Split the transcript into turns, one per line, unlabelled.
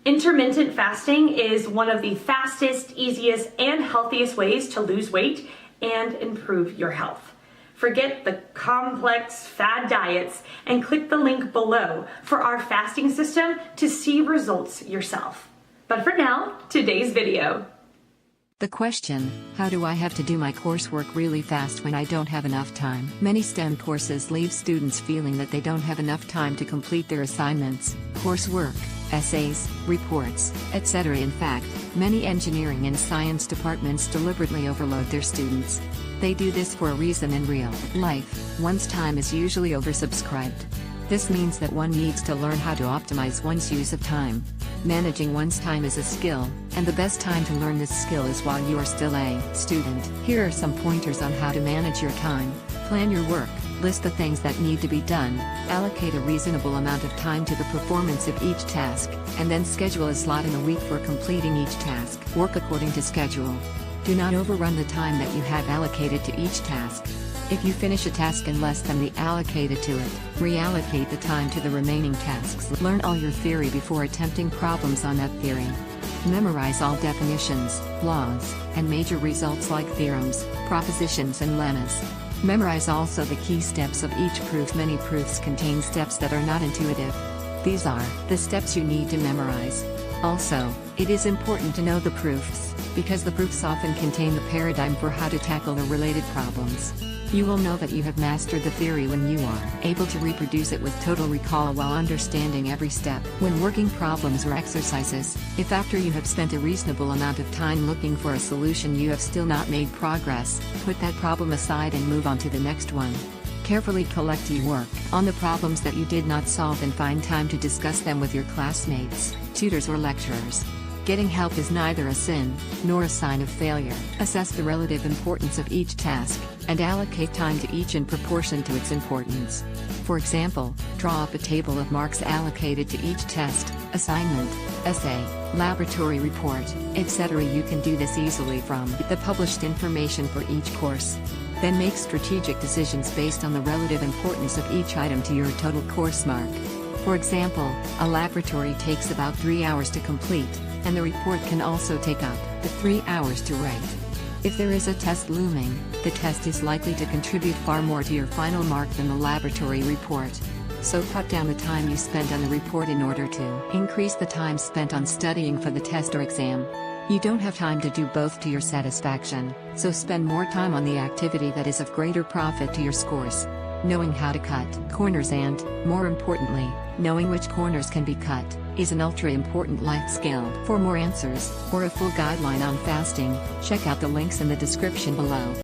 Intermittent fasting is one of the fastest, easiest, and healthiest ways to lose weight and improve your health. Forget the complex fad diets and click the link below for our fasting system to see results yourself. But for now, today's video.
The question, how do I have to do my coursework really fast when I don't have enough time? Many STEM courses leave students feeling that they don't have enough time to complete their assignments, coursework, essays, reports, etc. In fact, many engineering and science departments deliberately overload their students. They do this for a reason. In real life, one's time is usually oversubscribed. This means that one needs to learn how to optimize one's use of time. Managing one's time is a skill, and the best time to learn this skill is while you are still a student. Here are some pointers on how to manage your time. Plan your work, list the things that need to be done, allocate a reasonable amount of time to the performance of each task, and then schedule a slot in the week for completing each task. Work according to schedule. Do not overrun the time that you have allocated to each task. If you finish a task in less than the allocated to it, reallocate the time to the remaining tasks. Learn all your theory before attempting problems on that theory. Memorize all definitions, laws, and major results like theorems, propositions and lemmas. Memorize also the key steps of each proof. Many proofs contain steps that are not intuitive. These are the steps you need to memorize. Also, it is important to know the proofs, because the proofs often contain the paradigm for how to tackle the related problems. You will know that you have mastered the theory when you are able to reproduce it with total recall while understanding every step. When working problems or exercises, if after you have spent a reasonable amount of time looking for a solution you have still not made progress, put that problem aside and move on to the next one. Carefully collect your work on the problems that you did not solve and find time to discuss them with your classmates, tutors or lecturers. Getting help is neither a sin, nor a sign of failure. Assess the relative importance of each task, and allocate time to each in proportion to its importance. For example, draw up a table of marks allocated to each test, assignment, essay, laboratory report, etc. You can do this easily from the published information for each course. Then make strategic decisions based on the relative importance of each item to your total course mark. For example, a laboratory takes about 3 hours to complete, and the report can also take up to 3 hours to write. If there is a test looming, the test is likely to contribute far more to your final mark than the laboratory report. So cut down the time you spent on the report in order to increase the time spent on studying for the test or exam. You don't have time to do both to your satisfaction, so spend more time on the activity that is of greater profit to your scores. Knowing how to cut corners and, more importantly, knowing which corners can be cut, is an ultra-important life skill. For more answers, or a full guideline on fasting, check out the links in the description below.